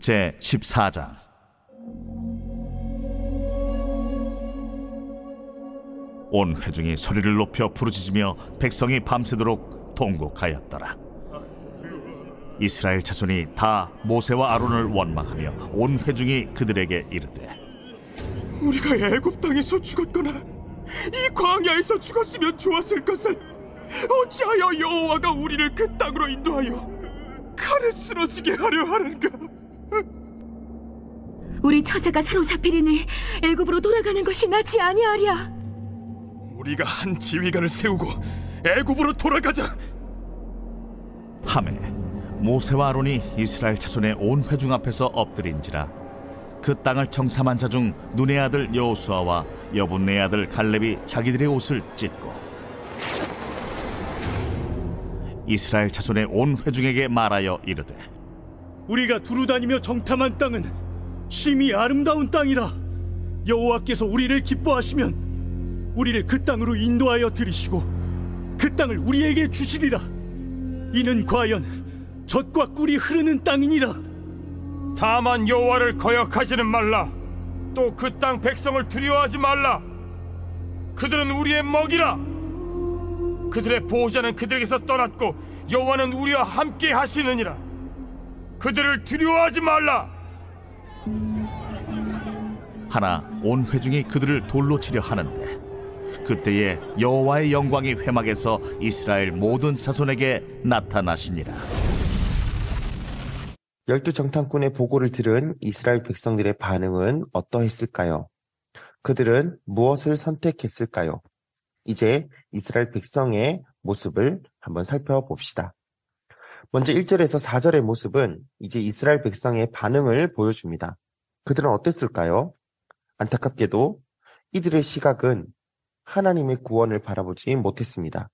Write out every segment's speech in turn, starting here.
제14장. 온 회중이 소리를 높여 부르짖으며 백성이 밤새도록 통곡하였더라. 이스라엘 자손이 다 모세와 아론을 원망하며 온 회중이 그들에게 이르되, 우리가 애굽 땅에서 죽었거나 이 광야에서 죽었으면 좋았을 것을 어찌하여 여호와가 우리를 그 땅으로 인도하여 칼에 쓰러지게 하려 하는가? 우리 처자가 사로잡히리니 애굽으로 돌아가는 것이 낫지 아니하랴. 우리가 한 지휘관을 세우고 애굽으로 돌아가자 하매 모세와 아론이 이스라엘 자손의 온 회중 앞에서 엎드린지라. 그 땅을 정탐한 자 중 눈의 아들 여호수아와 여분네 아들 갈렙이 자기들의 옷을 찢고 이스라엘 자손의 온 회중에게 말하여 이르되, 우리가 두루다니며 정탐한 땅은 심히 아름다운 땅이라. 여호와께서 우리를 기뻐하시면 우리를 그 땅으로 인도하여 들이시고 그 땅을 우리에게 주시리라. 이는 과연 젖과 꿀이 흐르는 땅이니라. 다만 여호와를 거역하지는 말라. 또 그 땅 백성을 두려워하지 말라. 그들은 우리의 먹이라. 그들의 보호자는 그들에게서 떠났고 여호와는 우리와 함께 하시느니라. 그들을 두려워하지 말라. 하나 온 회중이 그들을 돌로 치려 하는데 그때에 여호와의 영광이 회막에서 이스라엘 모든 자손에게 나타나시니라. 12 정탐꾼의 보고를 들은 이스라엘 백성들의 반응은 어떠했을까요? 그들은 무엇을 선택했을까요? 이제 이스라엘 백성의 모습을 한번 살펴봅시다. 먼저 1절에서 4절의 모습은 이제 이스라엘 백성의 반응을 보여줍니다. 그들은 어땠을까요? 안타깝게도 이들의 시각은 하나님의 구원을 바라보지 못했습니다.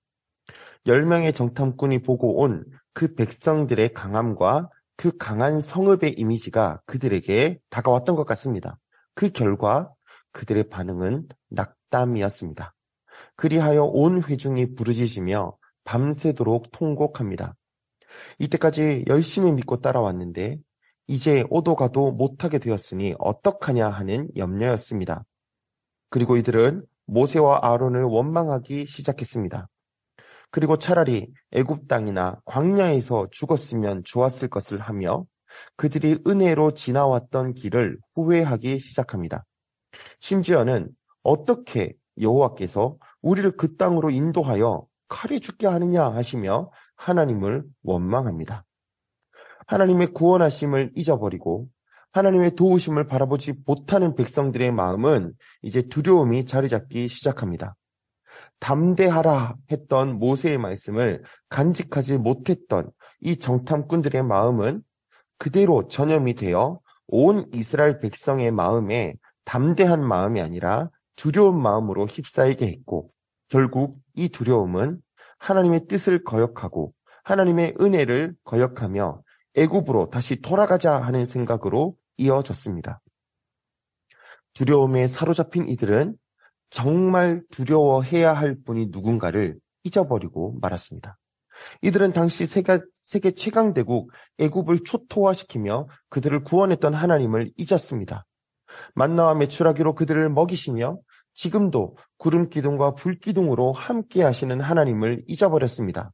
10명의 정탐꾼이 보고 온 그 백성들의 강함과 그 강한 성읍의 이미지가 그들에게 다가왔던 것 같습니다. 그 결과 그들의 반응은 낙담이었습니다. 그리하여 온 회중이 부르짖으며 밤새도록 통곡합니다. 이때까지 열심히 믿고 따라왔는데 이제 오도 가도 못하게 되었으니 어떡하냐 하는 염려였습니다. 그리고 이들은 모세와 아론을 원망하기 시작했습니다. 그리고 차라리 애굽 땅이나 광야에서 죽었으면 좋았을 것을 하며 그들이 은혜로 지나왔던 길을 후회하기 시작합니다. 심지어는 어떻게 여호와께서 우리를 그 땅으로 인도하여 칼에 죽게 하느냐 하시며 하나님을 원망합니다. 하나님의 구원하심을 잊어버리고 하나님의 도우심을 바라보지 못하는 백성들의 마음은 이제 두려움이 자리 잡기 시작합니다. 담대하라 했던 모세의 말씀을 간직하지 못했던 이 정탐꾼들의 마음은 그대로 전염이 되어 온 이스라엘 백성의 마음에 담대한 마음이 아니라 두려운 마음으로 휩싸이게 했고, 결국 이 두려움은 하나님의 뜻을 거역하고 하나님의 은혜를 거역하며 애굽으로 다시 돌아가자 하는 생각으로 이어졌습니다. 두려움에 사로잡힌 이들은 정말 두려워해야 할 분이 누군가를 잊어버리고 말았습니다. 이들은 당시 세계 최강대국 애굽을 초토화시키며 그들을 구원했던 하나님을 잊었습니다. 만나와 메추라기로 그들을 먹이시며 지금도 구름기둥과 불기둥으로 함께 하시는 하나님을 잊어버렸습니다.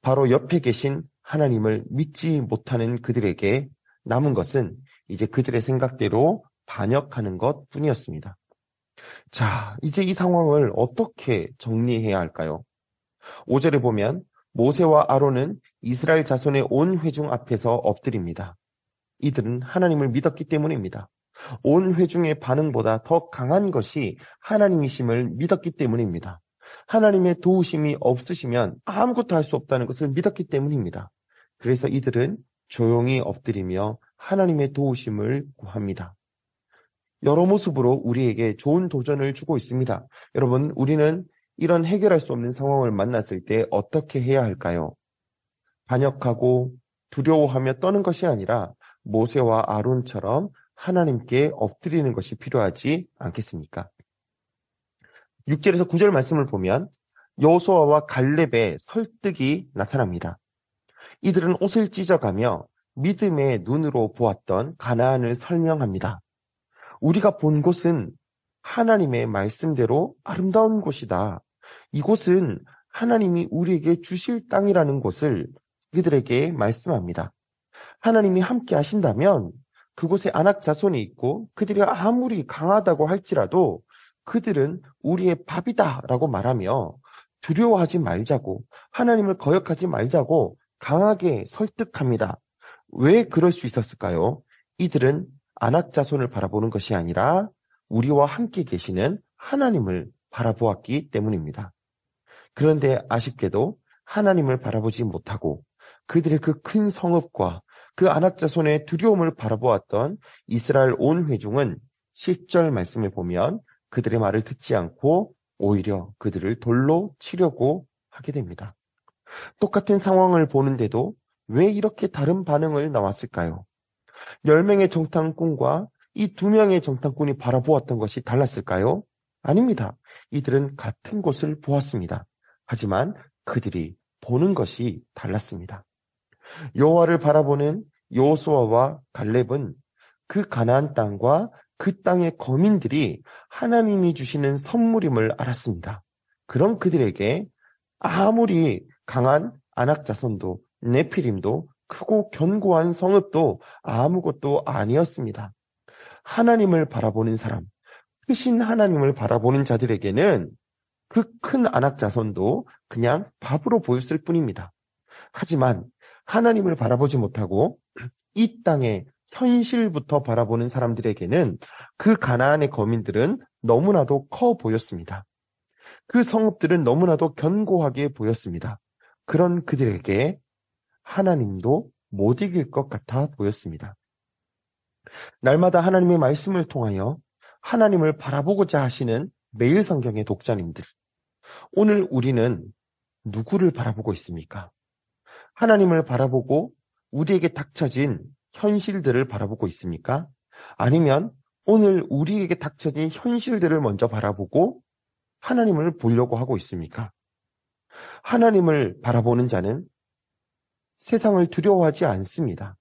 바로 옆에 계신 하나님을 믿지 못하는 그들에게 남은 것은 이제 그들의 생각대로 반역하는 것 뿐이었습니다. 자, 이제 이 상황을 어떻게 정리해야 할까요? 5절에 보면 모세와 아론은 이스라엘 자손의 온 회중 앞에서 엎드립니다. 이들은 하나님을 믿었기 때문입니다. 온 회중의 반응보다 더 강한 것이 하나님이심을 믿었기 때문입니다. 하나님의 도우심이 없으시면 아무것도 할 수 없다는 것을 믿었기 때문입니다. 그래서 이들은 조용히 엎드리며 하나님의 도우심을 구합니다. 여러 모습으로 우리에게 좋은 도전을 주고 있습니다. 여러분, 우리는 이런 해결할 수 없는 상황을 만났을 때 어떻게 해야 할까요? 반역하고 두려워하며 떠는 것이 아니라 모세와 아론처럼 하나님께 엎드리는 것이 필요하지 않겠습니까? 6절에서 9절 말씀을 보면 여호수아와 갈렙의 설득이 나타납니다. 이들은 옷을 찢어가며 믿음의 눈으로 보았던 가나안을 설명합니다. 우리가 본 곳은 하나님의 말씀대로 아름다운 곳이다. 이곳은 하나님이 우리에게 주실 땅이라는 것을 그들에게 말씀합니다. 하나님이 함께 하신다면 그곳에 안악 자손이 있고 그들이 아무리 강하다고 할지라도 그들은 우리의 밥이다라고 말하며 두려워하지 말자고 하나님을 거역하지 말자고 강하게 설득합니다. 왜 그럴 수 있었을까요? 이들은 안악 자손을 바라보는 것이 아니라 우리와 함께 계시는 하나님을 바라보았기 때문입니다. 그런데 아쉽게도 하나님을 바라보지 못하고 그들의 그 큰 성읍과 그 안악 자손의 두려움을 바라보았던 이스라엘 온 회중은 10절 말씀을 보면 그들의 말을 듣지 않고 오히려 그들을 돌로 치려고 하게 됩니다. 똑같은 상황을 보는데도 왜 이렇게 다른 반응을 나왔을까요? 10명의 정탐꾼과 이 2명의 정탐꾼이 바라보았던 것이 달랐을까요? 아닙니다. 이들은 같은 곳을 보았습니다. 하지만 그들이 보는 것이 달랐습니다. 여호와를 바라보는 여호수아와 갈렙은 그 가나안 땅과 그 땅의 거민들이 하나님이 주시는 선물임을 알았습니다. 그런 그들에게 아무리 강한 아낙 자손도 네피림도 크고 견고한 성읍도 아무것도 아니었습니다. 하나님을 바라보는 사람, 크신 하나님을 바라보는 자들에게는 그 큰 아낙 자손도 그냥 밥으로 보였을 뿐입니다. 하지만 하나님을 바라보지 못하고 이 땅의 현실부터 바라보는 사람들에게는 그 가나안의 거민들은 너무나도 커 보였습니다. 그 성읍들은 너무나도 견고하게 보였습니다. 그런 그들에게 하나님도 못 이길 것 같아 보였습니다. 날마다 하나님의 말씀을 통하여 하나님을 바라보고자 하시는 매일 성경의 독자님들, 오늘 우리는 누구를 바라보고 있습니까? 하나님을 바라보고 우리에게 닥쳐진 현실들을 바라보고 있습니까? 아니면 오늘 우리에게 닥쳐진 현실들을 먼저 바라보고 하나님을 보려고 하고 있습니까? 하나님을 바라보는 자는 세상을 두려워하지 않습니다.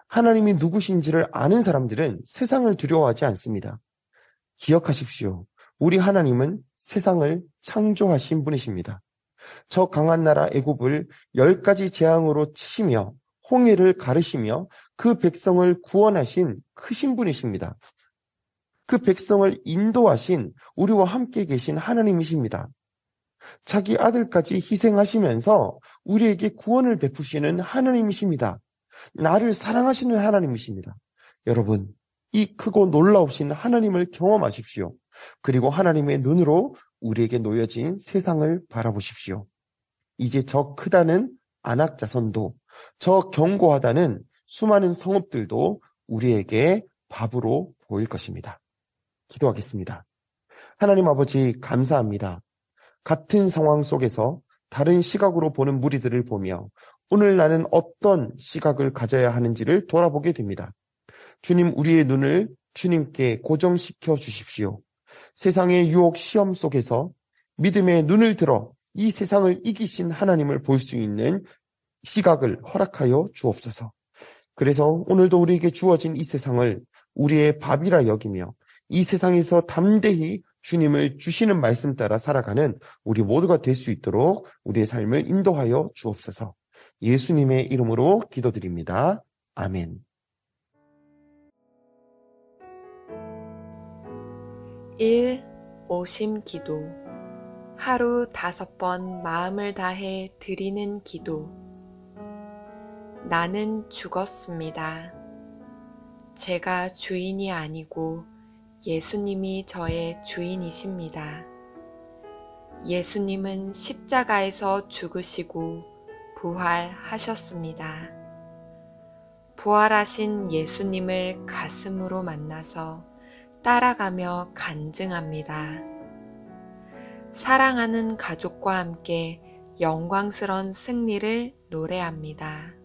하나님이 누구신지를 아는 사람들은 세상을 두려워하지 않습니다. 기억하십시오. 우리 하나님은 세상을 창조하신 분이십니다. 저 강한 나라 애굽을 10가지 재앙으로 치시며 홍해를 가르시며 그 백성을 구원하신 크신 분이십니다. 그 백성을 인도하신 우리와 함께 계신 하나님이십니다. 자기 아들까지 희생하시면서 우리에게 구원을 베푸시는 하나님이십니다. 나를 사랑하시는 하나님이십니다. 여러분, 이 크고 놀라우신 하나님을 경험하십시오. 그리고 하나님의 눈으로 우리에게 놓여진 세상을 바라보십시오. 이제 저 크다는 아낙 자손도, 저 견고하다는 수많은 성읍들도 우리에게 밥으로 보일 것입니다. 기도하겠습니다. 하나님 아버지, 감사합니다. 같은 상황 속에서 다른 시각으로 보는 무리들을 보며 오늘 나는 어떤 시각을 가져야 하는지를 돌아보게 됩니다. 주님, 우리의 눈을 주님께 고정시켜 주십시오. 세상의 유혹 시험 속에서 믿음의 눈을 들어 이 세상을 이기신 하나님을 볼 수 있는 시각을 허락하여 주옵소서. 그래서 오늘도 우리에게 주어진 이 세상을 우리의 밥이라 여기며 이 세상에서 담대히 주님을 주시는 말씀 따라 살아가는 우리 모두가 될 수 있도록 우리의 삶을 인도하여 주옵소서. 예수님의 이름으로 기도드립니다. 아멘. 오심 기도. 하루 5번 마음을 다해 드리는 기도. 나는 죽었습니다. 제가 주인이 아니고 예수님이 저의 주인이십니다. 예수님은 십자가에서 죽으시고 부활하셨습니다. 부활하신 예수님을 가슴으로 만나서 따라가며 간증합니다. 사랑하는 가족과 함께 영광스러운 승리를 노래합니다.